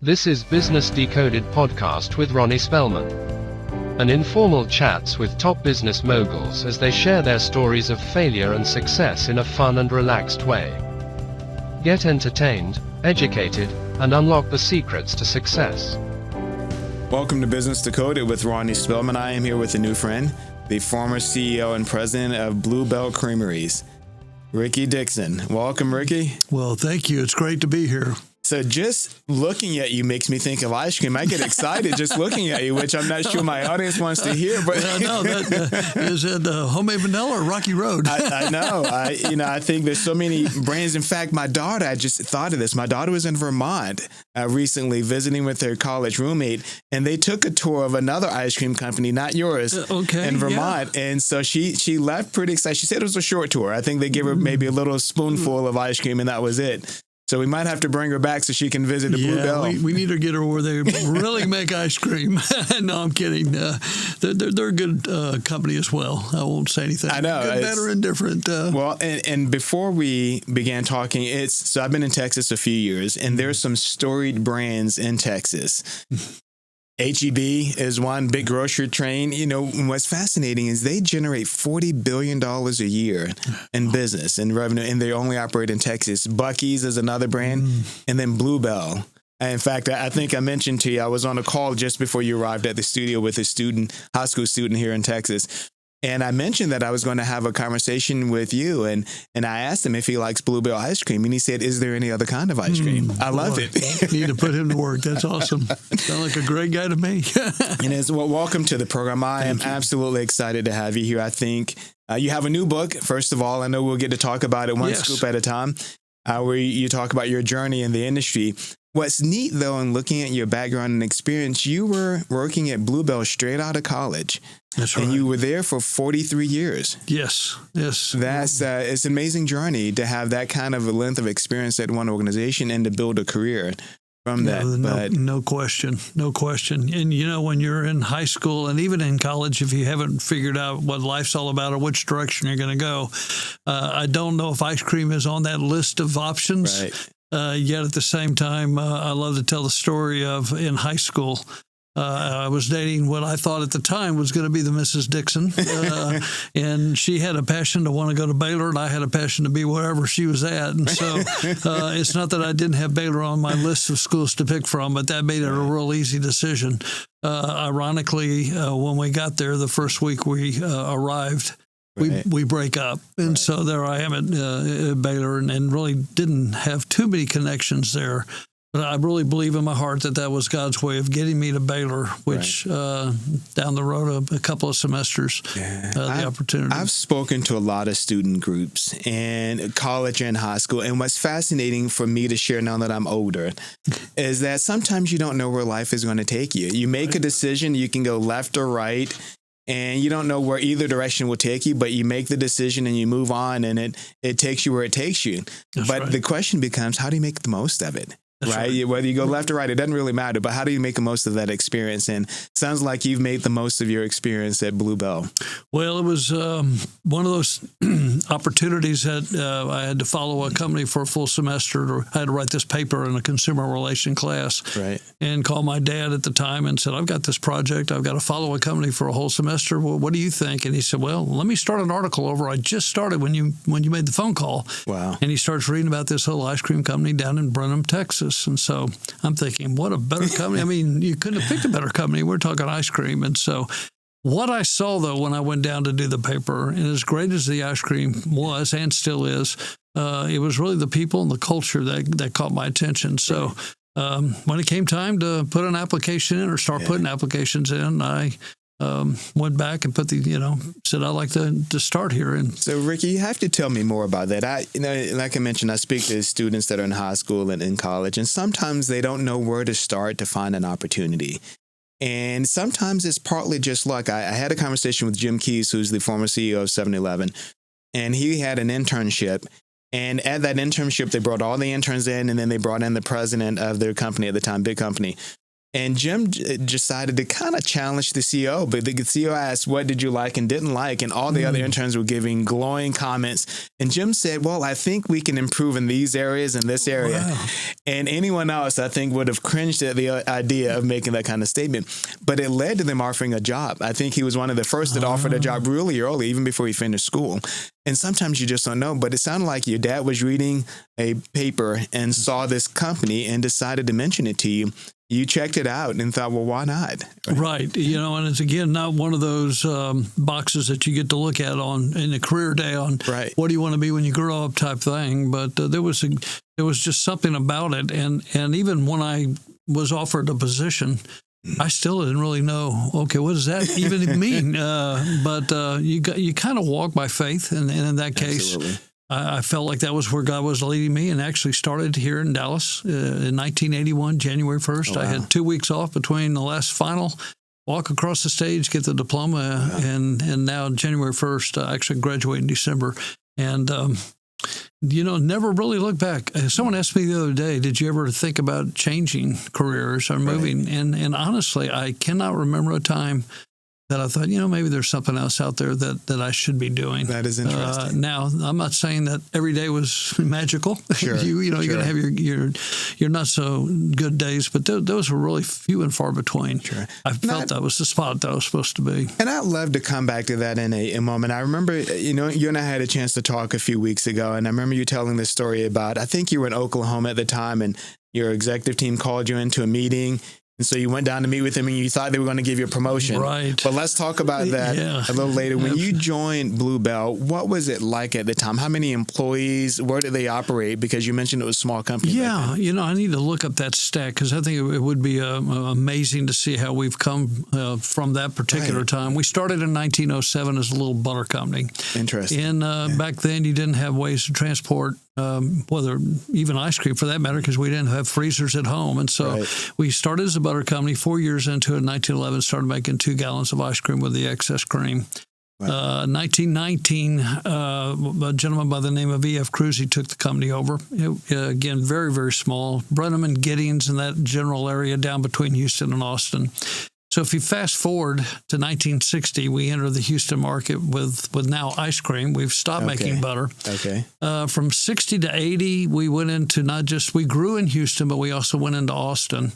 This is Business Decoded podcast with Ronnie Spellman. An informal chats with top business moguls as they share their stories of failure and success in a fun and relaxed way. Get entertained, educated, and unlock the secrets to success. Welcome to Business Decoded with Ronnie Spellman. I am here with a new friend, the former CEO and president of Bluebell Creameries, Ricky Dickson. Welcome, Ricky. Well, thank you. It's great to be here. So just looking at you makes me think of ice cream. I get excited just looking at you, which I'm not sure my audience wants to hear. But no, that is it homemade vanilla or Rocky Road? I know. I think there's so many brands. In fact, my daughter, I just thought of this. My daughter was in Vermont recently visiting with her college roommate, and they took a tour of another ice cream company, not yours, in Vermont. Yeah. And so she left pretty excited. She said it was a short tour. I think they gave her maybe a little spoonful of ice cream, and that was it. So we might have to bring her back so she can visit the Bluebell. We need to get her where they really make ice cream. No, I'm kidding. They're a good company as well. I won't say anything. I know. Good, better, and different. Well, and before we began talking, so I've been in Texas a few years, and there's some storied brands in Texas. H-E-B is one big grocery chain. You know, what's fascinating is they generate $40 billion a year in business and revenue, and they only operate in Texas. Buc-ee's is another brand, and then Bluebell. In fact, I think I mentioned to you, I was on a call just before you arrived at the studio with a high school student here in Texas. And I mentioned that I was going to have a conversation with you, and I asked him if he likes Bluebell ice cream, and he said, "Is there any other kind of ice cream?" I loved it. Need to put him to work. That's awesome. Sound like a great guy to me. And welcome to the program. I am absolutely excited to have you here. I think you have a new book. First of all, I know we'll get to talk about it one scoop at a time, where you talk about your journey in the industry. What's neat, though, in looking at your background and experience, you were working at Bluebell straight out of college. That's right. And you were there for 43 years. Yes. It's an amazing journey to have that kind of a length of experience at one organization and to build a career from that. No question. And, you know, when you're in high school and even in college, if you haven't figured out what life's all about or which direction you're going to go, I don't know if ice cream is on that list of options. Right. Yet at the same time, I love to tell the story of in high school. I was dating what I thought at the time was going to be the Mrs. Dickson, and she had a passion to want to go to Baylor, and I had a passion to be wherever she was at. And so it's not that I didn't have Baylor on my list of schools to pick from, but that made it a real easy decision. Ironically, when we got there, the first week we arrived, we break up. And so there I am at Baylor and really didn't have too many connections there. But I really believe in my heart that was God's way of getting me to Baylor, which down the road a couple of semesters, the opportunity. I've spoken to a lot of student groups in college and high school. And what's fascinating for me to share now that I'm older is that sometimes you don't know where life is going to take you. You make a decision, you can go left or right. And you don't know where either direction will take you, but you make the decision and you move on, and it takes you where it takes you. But the question becomes, how do you make the most of it? Right? Whether you go left or right, it doesn't really matter. But how do you make the most of that experience? And sounds like you've made the most of your experience at Bluebell. Well, it was one of those opportunities that I had to follow a company for a full semester. Or I had to write this paper in a consumer relation class. Right. And call my dad at the time and said, "I've got this project. I've got to follow a company for a whole semester. Well, what do you think?" And he said, "Well, let me start an article over. I just started when you made the phone call." Wow. And he starts reading about this whole ice cream company down in Brenham, Texas. And so I'm thinking, what a better company. I mean, you couldn't have picked a better company. We're talking ice cream. And so what I saw, though, when I went down to do the paper, and as great as the ice cream was and still is, it was really the people and the culture that caught my attention. So when it came time to put an application in or start putting applications in, I went back and said I'd like to start here. And so, Ricky, you have to tell me more about that. Like I mentioned, I speak to students that are in high school and in college, and sometimes they don't know where to start to find an opportunity. And sometimes it's partly just luck. I had a conversation with Jim Keys, who's the former CEO of 7-Eleven, and he had an internship. And at that internship, they brought all the interns in, and then they brought in the president of their company at the time, big company. And Jim decided to kind of challenge the CEO, but the CEO asked, what did you like and didn't like? And all the other interns were giving glowing comments. And Jim said, well, I think we can improve in these areas and this area. Wow. And anyone else, I think, would have cringed at the idea of making that kind of statement. But it led to them offering a job. I think he was one of the first that offered a job really early, even before he finished school. And sometimes you just don't know. But it sounded like your dad was reading a paper and saw this company and decided to mention it to you. You checked it out and thought, well, why not? Right. You know, and it's, again, not one of those boxes that you get to look at in a career day on what do you want to be when you grow up type thing. But there was just something about it. And even when I was offered a position, I still didn't really know, okay, what does that even mean? But you kind of walk by faith. And in that case, Absolutely. I felt like that was where God was leading me, and actually started here in Dallas in 1981, January 1st. Oh, wow. I had 2 weeks off between the last final, walk across the stage, get the diploma, and now January 1st, I actually graduate in December. And, never really look back. Someone asked me the other day, did you ever think about changing careers or moving? And honestly, I cannot remember a time that I thought, maybe there's something else out there that I should be doing. That is interesting. Now, I'm not saying that every day was magical. Sure, you're going to have your not so good days, but those were really few and far between. Sure. I felt that was the spot that I was supposed to be. And I'd love to come back to that in a moment. I remember, you and I had a chance to talk a few weeks ago, and I remember you telling this story about, I think you were in Oklahoma at the time, and your executive team called you into a meeting. And so you went down to meet with them and you thought they were going to give you a promotion. Right. But let's talk about that a little later. When you joined Blue Bell, what was it like at the time? How many employees? Where did they operate? Because you mentioned it was a small company. Yeah, I need to look up that stat because I think it would be amazing to see how we've come from that particular time. We started in 1907 as a little butter company. Interesting. And back then you didn't have ways to transport whether even ice cream for that matter, because we didn't have freezers at home. And so we started as a butter company. 4 years into it, in 1911, started making 2 gallons of ice cream with the excess cream. 1919, a gentleman by the name of E.F. Cruzy took the company over. Again, very, very small. Brenham and Giddings in that general area down between Houston and Austin. So if you fast forward to 1960, we enter the Houston market with now ice cream. We've stopped making butter. From 60 to 80, we went into we grew in Houston, but we also went into Austin.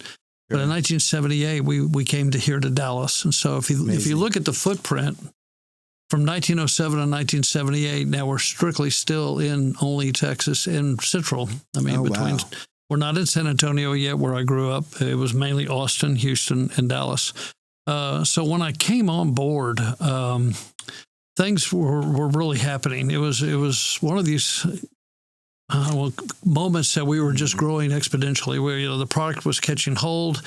But in 1978, we came here to Dallas. And so if you look at the footprint, from 1907 to 1978, now we're strictly still in only Texas and Central. I mean, we're not in San Antonio yet, where I grew up. It was mainly Austin, Houston, and Dallas. So when I came on board, things were really happening. It was one of these moments that we were just growing exponentially, where the product was catching hold.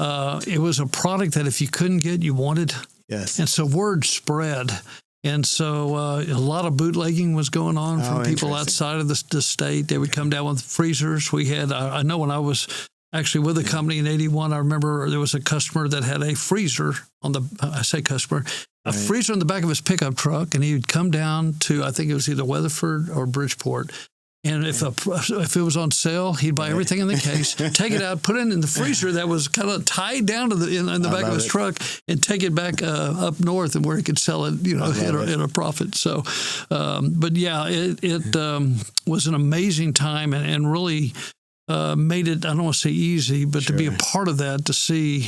It was a product that if you couldn't get, you wanted. Yes. And so word spread. And so a lot of bootlegging was going on from people outside of the state. They would come down with freezers. We had, I know when I was actually with the company in 81, I remember there was a customer that had a freezer a freezer on the back of his pickup truck. And he would come down to, I think it was either Weatherford or Bridgeport. And if it was on sale, he'd buy everything in the case, take it out, put it in the freezer that was kind of tied down to in the back of his truck, and take it back up north and where he could sell it, at a profit. So, but yeah, it was an amazing time and really made it, I don't want to say easy, but to be a part of that, to see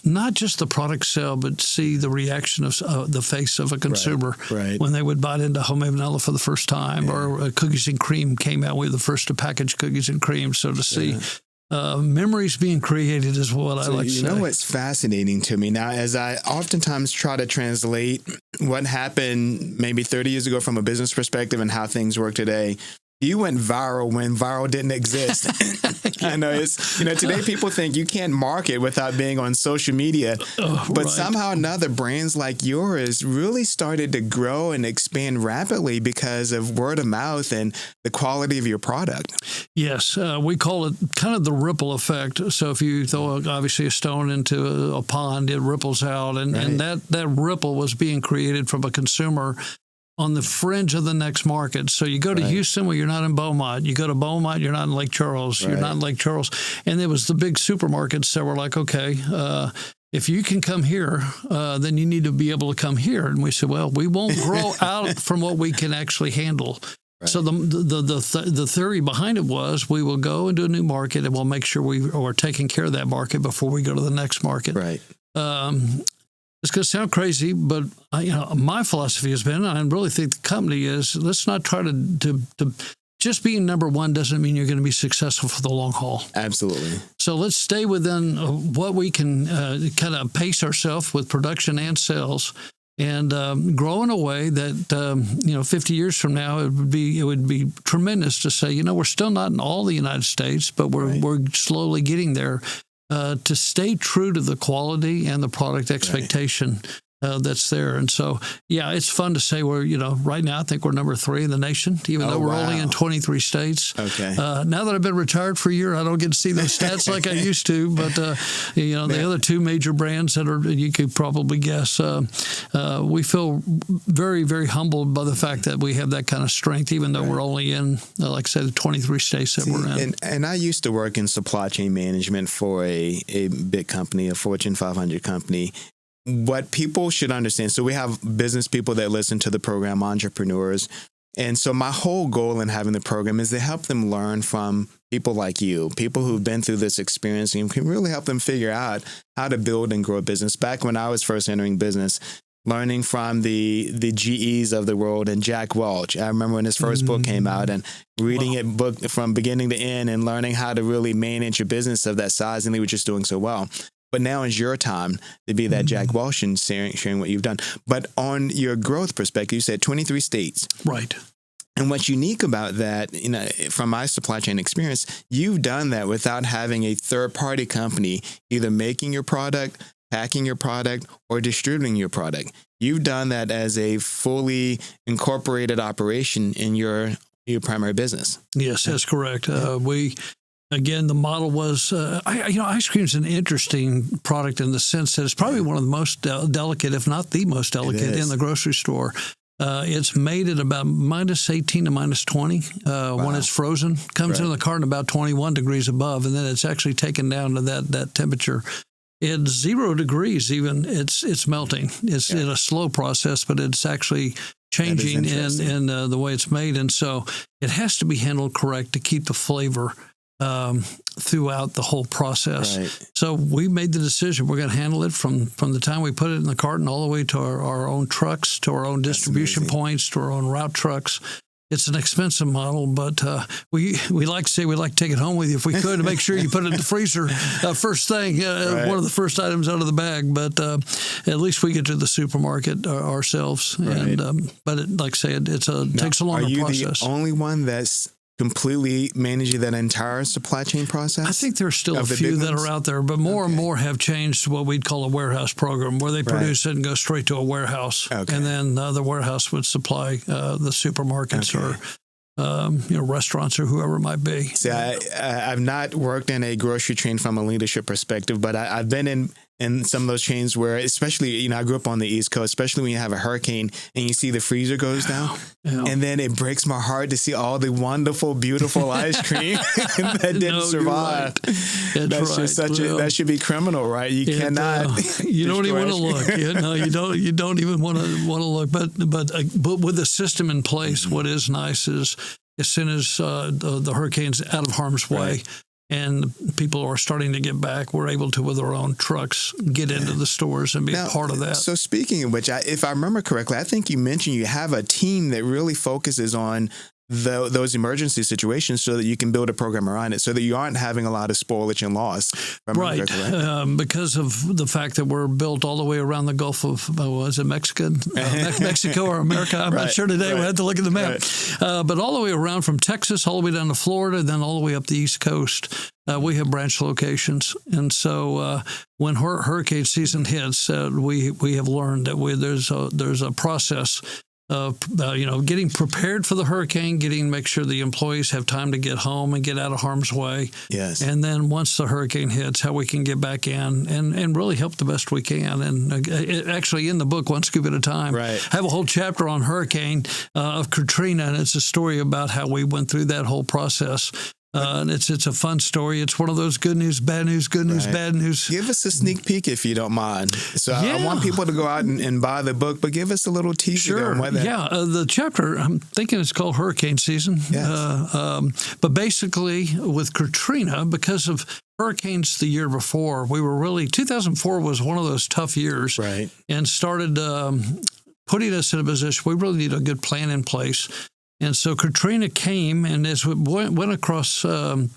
not just the product sell, but see the reaction of the face of a consumer when they would bite into homemade vanilla for the first time, or cookies and cream came out. We were the first to package cookies and cream. So to see memories being created is what I like to say. You know what's fascinating to me now, as I oftentimes try to translate what happened maybe 30 years ago from a business perspective and how things work today. You went viral when viral didn't exist. I know today people think you can't market without being on social media, but somehow or another brands like yours really started to grow and expand rapidly because of word of mouth and the quality of your product. Yes, we call it kind of the ripple effect. So if you throw obviously a stone into a pond, it ripples out, and that ripple was being created from a consumer on the fringe of the next market. So you go to Houston, well, you're not in Beaumont. You go to Beaumont, you're not in Lake Charles. You're not in Lake Charles. And there was the big supermarkets that were like, okay, if you can come here, then you need to be able to come here. And we said, well, we won't grow out from what we can actually handle. Right. So the theory behind it was we will go into a new market and we'll make sure we are taking care of that market before we go to the next market. Right. It's going to sound crazy, but my philosophy has been, and I really think the company is, let's not try to just being number one doesn't mean you're going to be successful for the long haul. Absolutely. So let's stay within what we can kind of pace ourselves with production and sales, and grow in a way that 50 years from now it would be tremendous to say, we're still not in all the United States, but we're slowly getting there. To stay true to the quality and the product expectation that's there. And so, it's fun to say we're, right now I think we're number 3 in the nation, even though we're only in 23 states. Okay. Now that I've been retired for a year, I don't get to see those stats like I used to. But, the other 2 major brands that you could probably guess, we feel very, very humbled by the fact that we have that kind of strength, even though we're only in, like I said, the 23 states that we're in. And I used to work in supply chain management for a big company, a Fortune 500 company. What people should understand, so we have business people that listen to the program, entrepreneurs. And so my whole goal in having the program is to help them learn from people like you, people who've been through this experience, and can really help them figure out how to build and grow a business. Back when I was first entering business, learning from the GEs of the world and Jack Welch. I remember when his first book came out and reading it book from beginning to end and learning how to really manage a business of that size, and they were just doing so well. But now is your time to be that Jack Welch and sharing what you've done. But on your growth perspective, you said 23 states. Right. And what's unique about that, from my supply chain experience, you've done that without having a third-party company either making your product, packing your product, or distributing your product. You've done that as a fully incorporated operation in your primary business. Yes, that's correct. Again, the model was, ice cream is an interesting product in the sense that it's probably one of the most delicate, if not the most delicate, in the grocery store. It's made at about minus 18 to minus 20 when it's frozen. Comes in the carton about 21 degrees above, and then it's actually taken down to that temperature. It's 0 degrees even. It's melting. It's in a slow process, but it's actually changing in the way it's made. And so it has to be handled correct to keep the flavor throughout the whole process. Right. So we made the decision we're going to handle it from the time we put it in the carton all the way to our own trucks, to our own distribution points, to our own route trucks. It's an expensive model, but we like to say we'd like to take it home with you if we could, to make sure you put it in the freezer first thing, one of the first items out of the bag. But at least we get to the supermarket ourselves. Right. But like I say, it takes a longer process. Are you the only one that's completely managing that entire supply chain process? I think there's still a few that are out there, but more and more have changed to what we'd call a warehouse program, where they produce it and go straight to a warehouse. Okay. And then the warehouse would supply the supermarkets or restaurants or whoever it might be. See, I've not worked in a grocery chain from a leadership perspective, but I've been in some of those chains where, especially, I grew up on the East Coast, especially when you have a hurricane and you see the freezer goes down. Yeah. And then it breaks my heart to see all the wonderful, beautiful ice cream that didn't survive. Right. That's just that should be criminal, right? You cannot. You don't even want to look. You don't even want to look. But with the system in place, what is nice is as soon as the hurricane's out of harm's way, and people are starting to get back, we're able to, with our own trucks, get into the stores and be a part of that. So speaking of which, if I remember correctly, I think you mentioned you have a team that really focuses on those emergency situations so that you can build a program around it, so that you aren't having a lot of spoilage and loss. Right. Because of the fact that we're built all the way around the Gulf of, was it Mexico or America? I'm not sure today. We'll have to look at the map. But all the way around from Texas, all the way down to Florida, then all the way up the East Coast. We have branch locations. And so when hurricane season hits, we have learned that there's a process getting prepared for the hurricane, make sure the employees have time to get home and get out of harm's way. Yes. And then once the hurricane hits, how we can get back in and really help the best we can. And actually in the book, One Scoop at a Time, right. I have a whole chapter on hurricane of Katrina, and it's a story about how we went through that whole process. And it's a fun story. It's one of those good news, bad news, good news, bad news. Give us a sneak peek if you don't mind. So I want people to go out and buy the book, but give us a little teaser on what that. Yeah, the chapter, I'm thinking it's called Hurricane Season. Yes. But basically with Katrina, because of hurricanes the year before, 2004 was one of those tough years. Right. And started putting us in a position, we really need a good plan in place. And so Katrina came, and as we went across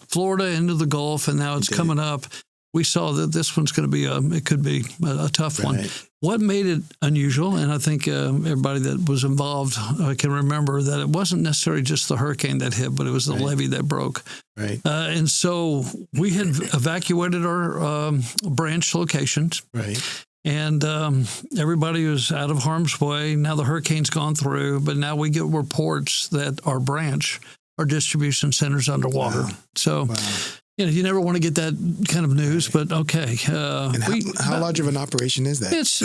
Florida into the Gulf, and now it's coming up, we saw that this one's going to be it could be a tough one. What made it unusual, and I think everybody that was involved can remember that it wasn't necessarily just the hurricane that hit, but it was the levee that broke. Right. And so we had evacuated our branch locations. Right. And everybody was out of harm's way. Now the hurricane's gone through, but now we get reports that our distribution center's underwater. Wow. So, you never want to get that kind of news, but okay. And how large of an operation is that? It's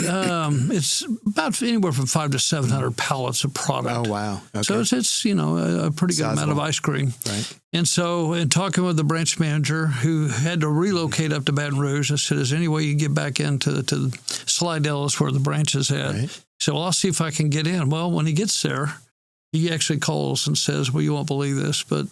about anywhere from 500 to 700 pallets of product. Oh, wow. Okay. So it's a pretty good amount of ice cream. Right. And so in talking with the branch manager who had to relocate up to Baton Rouge, I said, is there any way you can get back into Slidell is where the branch is at? Right. So I'll see if I can get in. Well, when he gets there, he actually calls and says, well, you won't believe this, but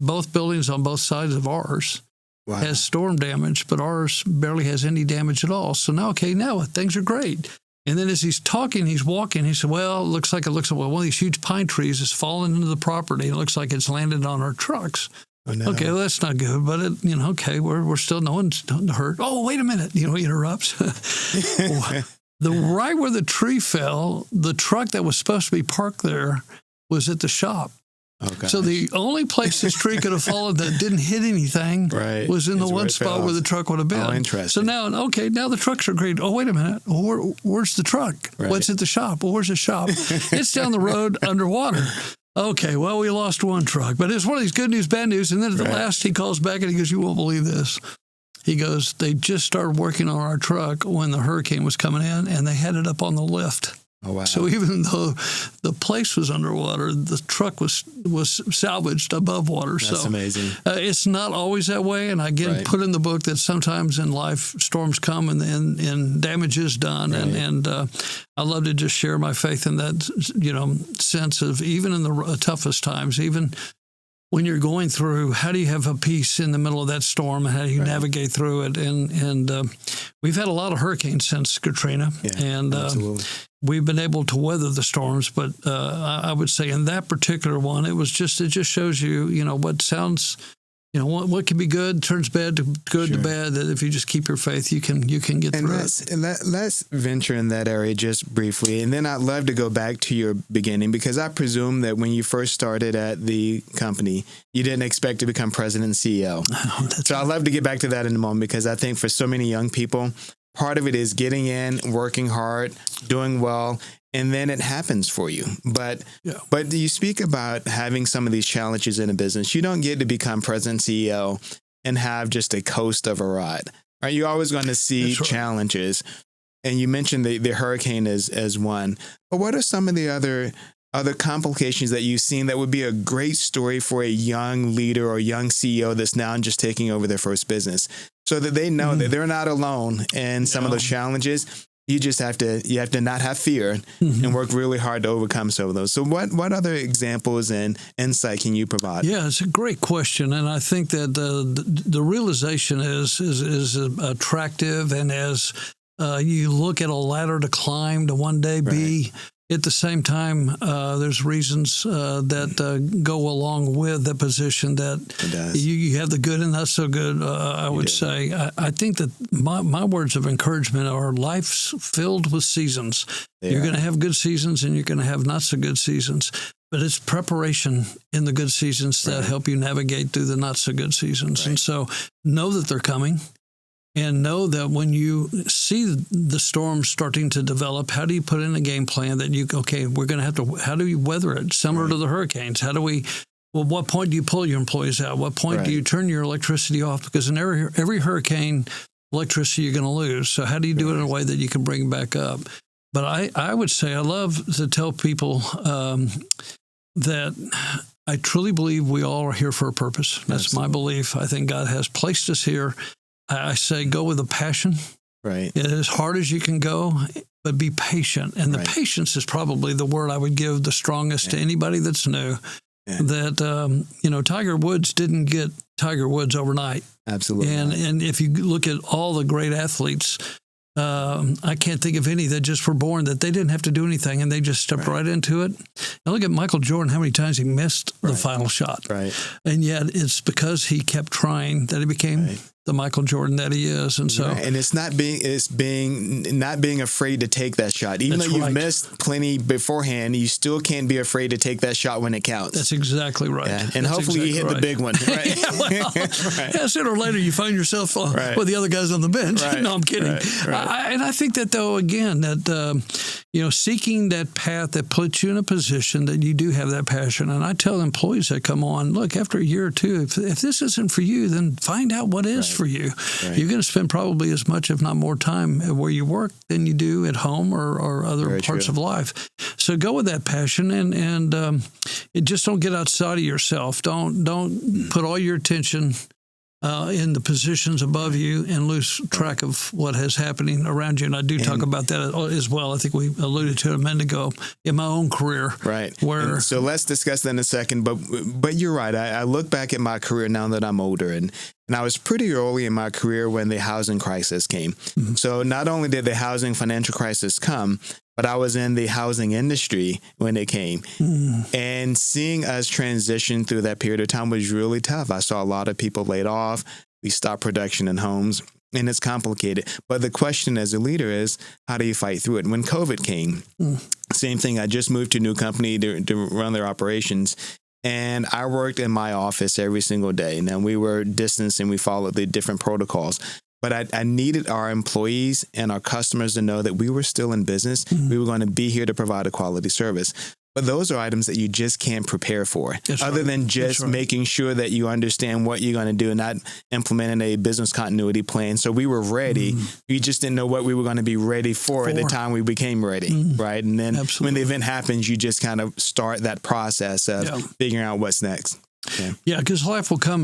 both buildings on both sides of ours has storm damage, but ours barely has any damage at all. So now things are great. And then as he's talking, he's walking, he said, well, it looks like one of these huge pine trees has fallen into the property. It looks like it's landed on our trucks. Oh, no. Okay, well, that's not good, but we're still, no one's hurt. Oh, wait a minute, he interrupts. Right where the tree fell, the truck that was supposed to be parked there was at the shop. Okay. So the only place this tree could have fallen that didn't hit anything was in the one spot where the truck would have been. Oh, interesting. So now the trucks are great. Oh, wait a minute. Where's the truck? Right. What's at the shop? Well, where's the shop? It's down the road underwater. Okay, well, we lost one truck. But it's one of these good news, bad news. And then at the last, he calls back and he goes, you won't believe this. He goes, they just started working on our truck when the hurricane was coming in, and they had it up on the lift. Oh, wow. So even though the place was underwater, the truck was salvaged above water. That's amazing. It's not always that way. And again, put in the book that sometimes in life storms come and damage is done. Right. And I love to just share my faith in that, sense of even in the toughest times, even when you're going through, how do you have a peace in the middle of that storm, and how do you navigate through it? And we've had a lot of hurricanes since Katrina, and we've been able to weather the storms. But I would say in that particular one, it just shows you, what sounds, what can be good turns bad to good to bad. That if you just keep your faith, you can get through it. And let's venture in that area just briefly, and then I'd love to go back to your beginning, because I presume that when you first started at the company, you didn't expect to become president and CEO. So I'd love to get back to that in a moment, because I think for so many young people, part of it is getting in, working hard, doing well, and then it happens for you. But you speak about having some of these challenges in a business. You don't get to become president, CEO, and have just a coast of a ride. Right? You're always going to see challenges. And you mentioned the hurricane as one. But what are some of the other complications that you've seen that would be a great story for a young leader or young CEO that's now just taking over their first business, so that they know that they're not alone in some of those challenges? You just have to not have fear and work really hard to overcome some of those. So what other examples and insight can you provide? Yeah, it's a great question. And I think that the realization is attractive. And as you look at a ladder to climb to one day be, at the same time, there's reasons that go along with the position that you have the good and not so good, I would say. I think that my words of encouragement are life's filled with seasons. You're going to have good seasons and you're going to have not so good seasons. But it's preparation in the good seasons that help you navigate through the not so good seasons. And so know that they're coming. and know that when you see the storm starting to develop, how do you put in a game plan that we're going to have to, how do you weather it? Similar to the hurricanes. What point do you pull your employees out? What point do you turn your electricity off? Because in every hurricane, electricity you're going to lose. So how do you do it in a way that you can bring back up? But I would say I love to tell people that I truly believe we all are here for a purpose. That's my belief. I think God has placed us here. I say go with a passion. Right. As hard as you can go, but be patient. And the patience is probably the word I would give the strongest to anybody that's new. Yeah. That, Tiger Woods didn't get Tiger Woods overnight. Absolutely. And if you look at all the great athletes, I can't think of any that just were born that they didn't have to do anything and they just stepped right into it. Now look at Michael Jordan, how many times he missed the final shot. Right. And yet it's because he kept trying that he became the Michael Jordan that he is. And so, and it's not being afraid to take that shot. Even though you've missed plenty beforehand, you still can't be afraid to take that shot when it counts. That's exactly right. Yeah. And hopefully you hit the big one. Right. Sooner or later you find yourself with the other guys on the bench. Right. No, I'm kidding. And I think that though, again, that, seeking that path that puts you in a position that you do have that passion. And I tell employees that come on, look, after a year or two, if this isn't for you, then find out what is for you. Right. You're going to spend probably as much, if not more time where you work than you do at home or other parts of life. So go with that passion and just don't get outside of yourself. Don't put all your attention in the positions above you and lose track of what is happening around you. And I do talk about that as well. I think we alluded to it a minute ago in my own career. Right. So let's discuss that in a second. But you're right. I look back at my career now that I'm older, and I was pretty early in my career when the housing crisis came. Mm-hmm. So not only did the housing financial crisis come, but I was in the housing industry when it came. Mm. And seeing us transition through that period of time was really tough. I saw a lot of people laid off. We stopped production in homes, and it's complicated. But the question as a leader is, how do you fight through it? When COVID came, same thing. I just moved to a new company to run their operations. And I worked in my office every single day. Now, we were distanced and we followed the different protocols. But I needed our employees and our customers to know that we were still in business. Mm-hmm. We were going to be here to provide a quality service. But those are items that you just can't prepare for, other than just making sure that you understand what you're going to do and not implementing a business continuity plan. So we were ready. We just didn't know what we were going to be ready for at the time we became ready, right? And then when the event happens, you just kind of start that process of figuring out what's next. Yeah, because life will come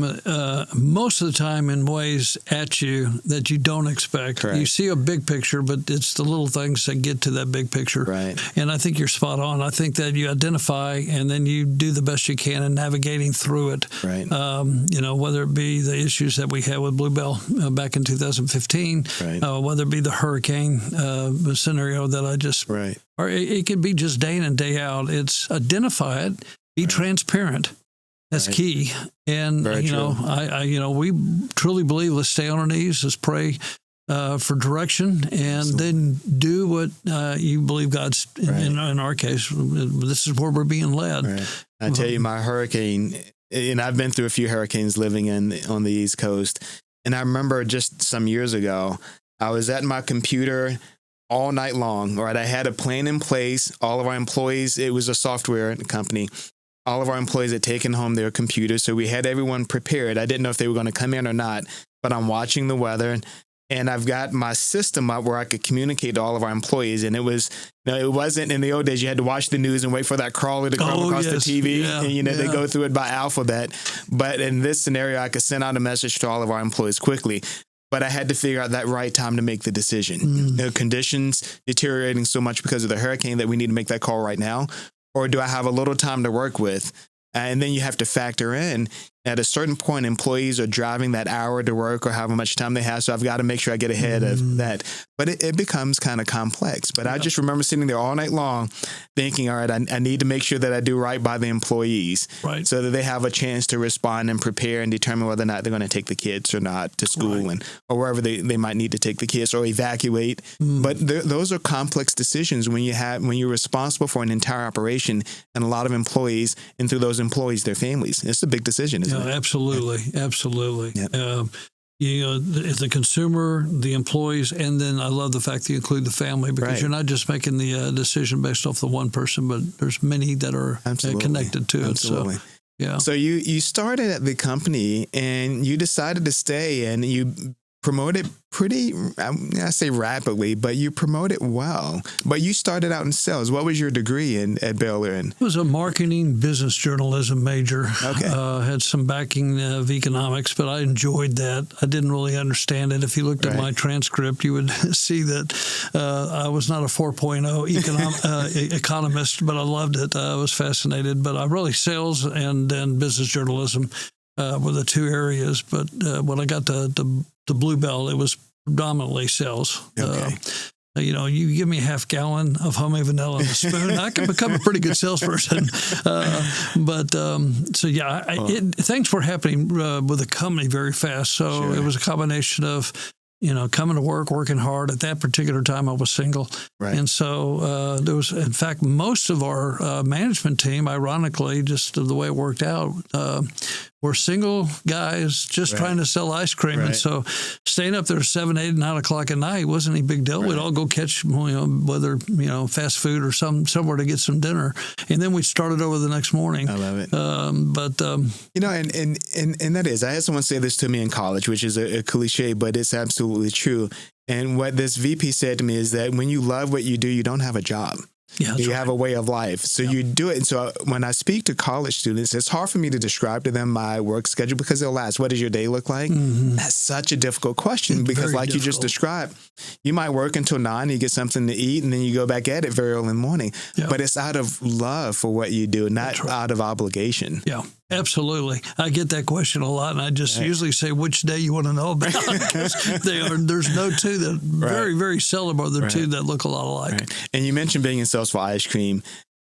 most of the time in ways at you that you don't expect. Correct. You see a big picture, but it's the little things that get to that big picture. Right. And I think you're spot on. I think that you identify and then you do the best you can in navigating through it. Right. Whether it be the issues that we had with Bluebell back in 2015, whether it be the hurricane scenario that I just, or it could be just day in and day out. It's identify it, be transparent. That's key. And, we truly believe let's stay on our knees, let's pray for direction, and then do what you believe God's, in our case, this is where we're being led. Right. I tell you, my hurricane, and I've been through a few hurricanes living on the East Coast, and I remember just some years ago, I was at my computer all night long, right? I had a plan in place. All of our employees, it was a software company. All of our employees had taken home their computers, so we had everyone prepared. I didn't know if they were going to come in or not, but I'm watching the weather, and I've got my system up where I could communicate to all of our employees. And it wasn't in the old days. You had to watch the news and wait for that crawler to come across the TV, and they go through it by alphabet. But in this scenario, I could send out a message to all of our employees quickly. But I had to figure out that right time to make the decision. The conditions deteriorating so much because of the hurricane that we need to make that call right now. Or do I have a little time to work with? And then you have to factor in, at a certain point, employees are driving that hour to work or however much time they have. So I've got to make sure I get ahead of that. But it becomes kind of complex. But I just remember sitting there all night long thinking, all right, I need to make sure that I do right by the employees so that they have a chance to respond and prepare and determine whether or not they're going to take the kids or not to school or wherever they might need to take the kids or evacuate. But those are complex decisions when you're responsible for an entire operation and a lot of employees, and through those employees, their families. It's a big decision, isn't it? Absolutely. Absolutely. Yep. the consumer, the employees, and then I love the fact that you include the family, because you're not just making the decision based off the one person, but there's many that are connected to it. So, yeah. So you started at the company and you decided to stay, and you promoted I say rapidly, but you promoted well. But you started out in sales. What was your degree at Baylor? It was a marketing business journalism major. Okay. Had some backing of economics, but I enjoyed that. I didn't really understand it. If you looked at my transcript, you would see that I was not a 4.0 economist, but I loved it. I was fascinated. But I really, sales and then business journalism were the two areas. But when I got to Blue Belt, it was predominantly sales. Okay. You give me a half gallon of homemade vanilla and a spoon, I can become a pretty good salesperson. Things were happening with the company very fast. So it was a combination of, coming to work, working hard. At that particular time, I was single. Right. And so there was, in fact, most of our management team, ironically, just the way it worked out, were single guys just trying to sell ice cream. And so staying up there 7, 8, 9 o'clock at night wasn't any big deal. We'd all go catch, whether, fast food or somewhere to get some dinner. And then we started over the next morning. I love it. And that is, I had someone say this to me in college, which is a cliche, but it's absolutely true. And what this VP said to me is that when you love what you do, you don't have a job. Yeah, you have a way of life. So you do it. And so when I speak to college students, it's hard for me to describe to them my work schedule, because they'll ask, what does your day look like? Mm-hmm. That's such a difficult question, because like you just described, you might work until 9, you get something to eat, and then you go back at it very early in the morning. Yeah. But it's out of love for what you do, not out of obligation. Yeah. Absolutely. I get that question a lot, and I just usually say which day you want to know about, because there's no two that very, very seldom are there two that look a lot alike. Right. And you mentioned being in sales for ice cream.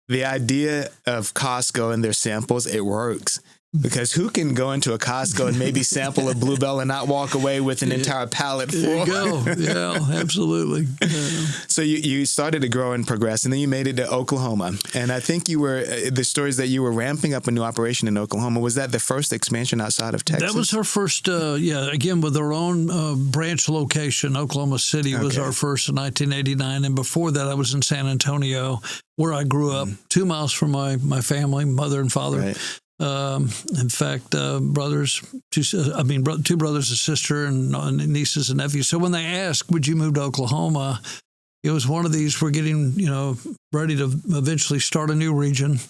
The idea of Costco and their samples, it works. Because who can go into a Costco and maybe sample a Blue Bell and not walk away with an entire pallet full? There you go. Yeah, absolutely. Yeah. So you started to grow and progress, and then you made it to Oklahoma. And I think you were, the stories that you were ramping up a new operation in Oklahoma, was that the first expansion outside of Texas? That was our first, again, with our own branch location. Oklahoma City was our first in 1989. And before that, I was in San Antonio, where I grew up, 2 miles from my family, mother and father. Right. In fact, two brothers, a sister, and nieces and nephews. So when they asked, would you move to Oklahoma? It was one of these, we're getting, ready to eventually start a new region.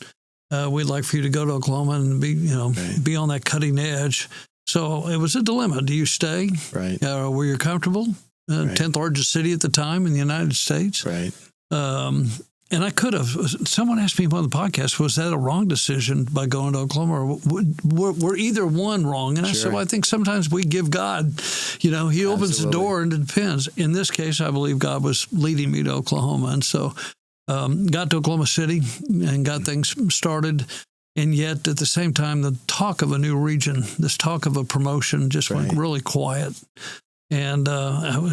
We'd like for you to go to Oklahoma and be on that cutting edge. So it was a dilemma. Do you stay? Right. Where you're comfortable? 10th largest city at the time in the United States. Right. And I could have. Someone asked me on the podcast, was that a wrong decision by going to Oklahoma? Or were either one wrong? And I said, well, I think sometimes we give God, he opens the door, and it depends. In this case, I believe God was leading me to Oklahoma. And so got to Oklahoma City and got things started. And yet, at the same time, the talk of a new region, this talk of a promotion just went really quiet. And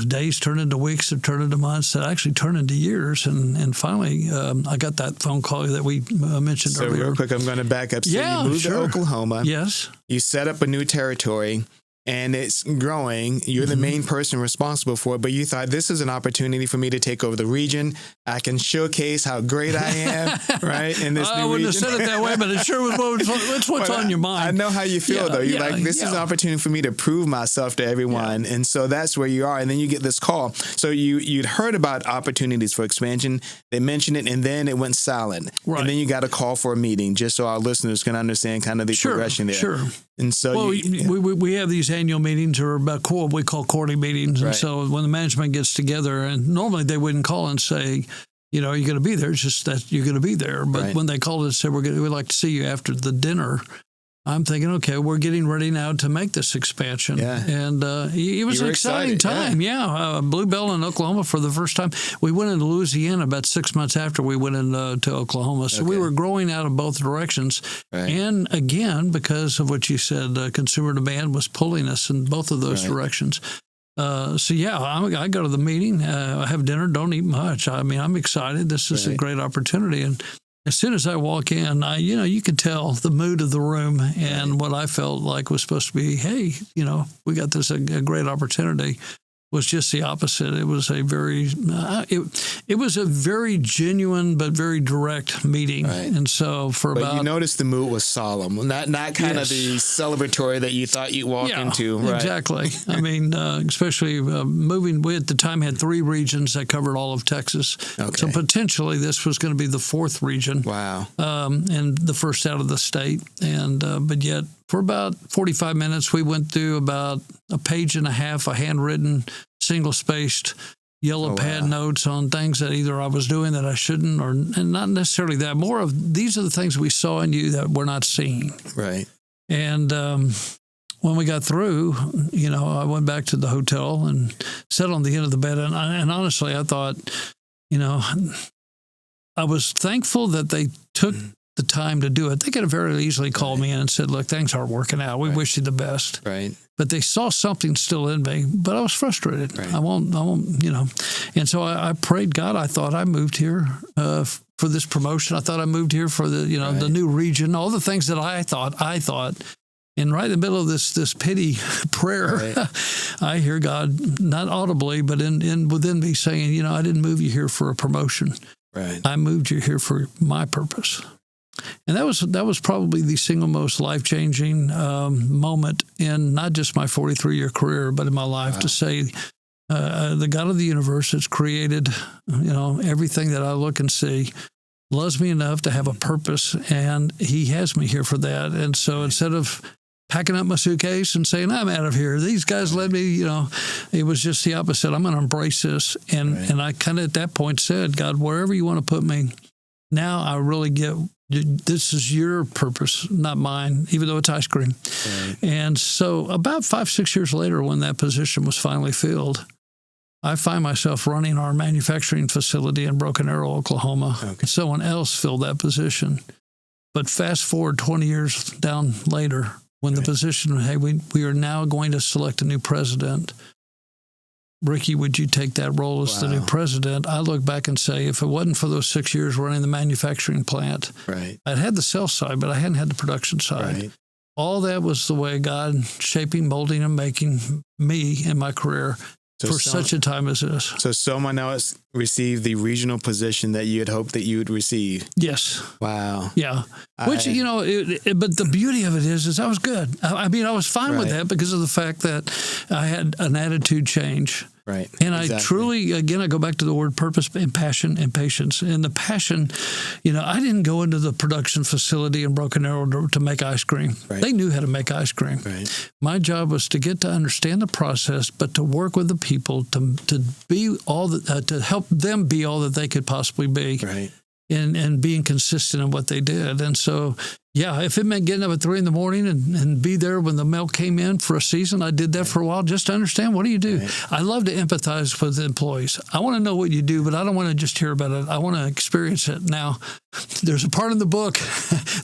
days turned into weeks, that turned into months, that actually turned into years. And finally, I got that phone call that we mentioned earlier. So real quick, I'm going to back up. So you moved to Oklahoma. Yes. You set up a new territory, and it's growing. You're the main person responsible for it, but you thought, this is an opportunity for me to take over the region. I can showcase how great I am, right? In this new region. I wouldn't have said it that way, but it sure was what's on your mind. I know how you feel, though. You're like, this is an opportunity for me to prove myself to everyone. And so that's where you are. And then you get this call. So you'd heard about opportunities for expansion. They mentioned it, and then it went silent. Right. And then you got a call for a meeting, just so our listeners can understand kind of the progression there. Sure. And so we have these annual meetings, or about what we call quarterly meetings. And so when the management gets together, and normally they wouldn't call and say, are you going to be there? It's just that you're going to be there. But when they called and said, we'd like to see you after the dinner, I'm thinking, okay, we're getting ready now to make this expansion. Yeah. And it was an exciting time. Yeah. Blue Bell in Oklahoma for the first time. We went into Louisiana about 6 months after we went into Oklahoma. So we were growing out of both directions. Right. And again, because of what you said, consumer demand was pulling us in both of those directions. I go to the meeting, I have dinner, don't eat much. I mean, I'm excited. This is a great opportunity. And as soon as I walk in, you could tell the mood of the room, and what I felt like was supposed to be, hey, we got this a great opportunity, was just the opposite. It was a very, it was a very genuine but very direct meeting, and so But you noticed the mood was solemn, not kind of the celebratory that you thought you'd walk into. Right? Exactly. I mean, especially moving. We at the time had 3 regions that covered all of Texas, so potentially this was going to be the 4th region. Wow. And the first out of the state, and but yet. For about 45 minutes, we went through about a page and a half of handwritten, single-spaced, yellow pad notes on things that either I was doing that I shouldn't, and not necessarily that. More of these are the things we saw in you that we're not seeing. Right. And when we got through, I went back to the hotel and sat on the end of the bed. And honestly, I thought, I was thankful that they took the time to do it. They could have very easily called me in and said, look, things aren't working out. We wish you the best. Right. But they saw something still in me, but I was frustrated. Right. I won't, And so I prayed, God, I thought I moved here for this promotion. I thought I moved here for the, the new region, all the things that I thought. And right in the middle of this pity prayer, I hear God, not audibly, but in within me saying, I didn't move you here for a promotion. Right. I moved you here for my purpose. And that was probably the single most life-changing moment in not just my 43-year career, but in my life, to say the God of the universe has created, everything that I look and see, loves me enough to have a purpose, and he has me here for that. And so instead of packing up my suitcase and saying, I'm out of here, these guys let me, it was just the opposite. I'm going to embrace this. And I kind of at that point said, God, wherever you want to put me, now I really get this is your purpose, not mine, even though it's ice cream. Right. And so about 5-6 years later, when that position was finally filled, I find myself running our manufacturing facility in Broken Arrow, Oklahoma. Okay. Someone else filled that position. But fast forward 20 years down later, when the position, hey, we are now going to select a new president. Ricky, would you take that role as the new president? I look back and say, if it wasn't for those 6 years running the manufacturing plant, I'd had the sales side, but I hadn't had the production side. Right. All that was the way God shaping, molding, and making me in my career for such a time as this. So someone else received the regional position that you had hoped that you would receive. Yes. Wow. Yeah. Which, but the beauty of it is I was good. I mean, I was fine with that because of the fact that I had an attitude change. Right. And I truly, again, I go back to the word purpose and passion and patience. And the passion, I didn't go into the production facility in Broken Arrow to make ice cream. Right. They knew how to make ice cream. Right. My job was to get to understand the process, but to work with the people to be all that, to help them be all that they could possibly be. Right. And being consistent in what they did. And so, if it meant getting up at 3 a.m. and be there when the milk came in for a season, I did that for a while just to understand, what do you do? Right. I love to empathize with employees. I want to know what you do, but I don't want to just hear about it. I want to experience it. Now, there's a part in the book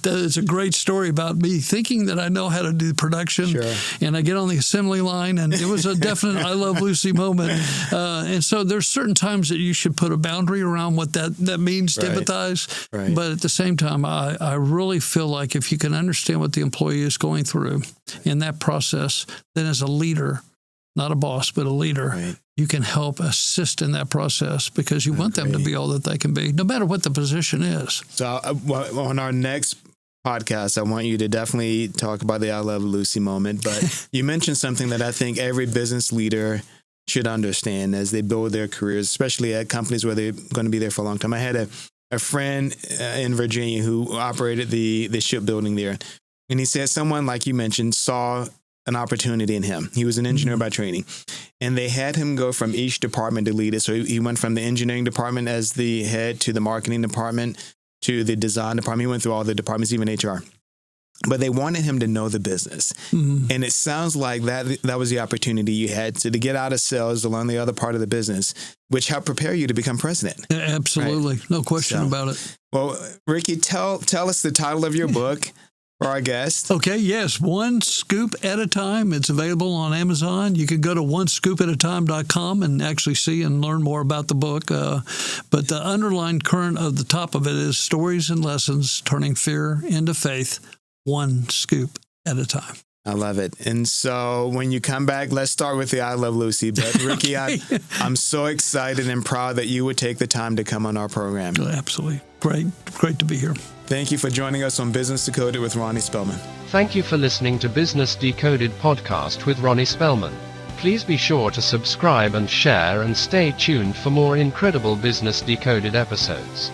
that is a great story about me thinking that I know how to do production, and I get on the assembly line, and it was a definite I love Lucy moment. And so there's certain times that you should put a boundary around what that means to empathize. Right. But at the same time, I really feel like if you can understand what the employee is going through in that process, then as a leader, not a boss, but a leader, you can help assist in that process because you want them to be all that they can be, no matter what the position is. So on our next podcast, I want you to definitely talk about the I Love Lucy moment. But you mentioned something that I think every business leader should understand as they build their careers, especially at companies where they're going to be there for a long time. I had a friend in Virginia who operated the shipbuilding there. And he said someone, like you mentioned, saw an opportunity in him. He was an engineer by training. And they had him go from each department to lead it. So he went from the engineering department as the head to the marketing department to the design department. He went through all the departments, even HR. But they wanted him to know the business. Mm-hmm. And it sounds like that was the opportunity you had to get out of sales to learn the other part of the business, which helped prepare you to become president. Yeah, absolutely. Right? No question about it. Well, Ricky, tell us the title of your book. for our guest. Okay, yes, One Scoop at a Time. It's available on Amazon. You can go to onescoopatatime.com and actually see and learn more about the book. But the underlined current of the top of it is Stories and Lessons, Turning Fear into Faith, One Scoop at a Time. I love it. And so when you come back, let's start with the I Love Lucy. But Ricky, Okay. I'm so excited and proud that you would take the time to come on our program. Absolutely. Great to be here. Thank you for joining us on Business Decoded with Ronnie Spellman. Thank you for listening to Business Decoded podcast with Ronnie Spellman. Please be sure to subscribe and share and stay tuned for more incredible Business Decoded episodes.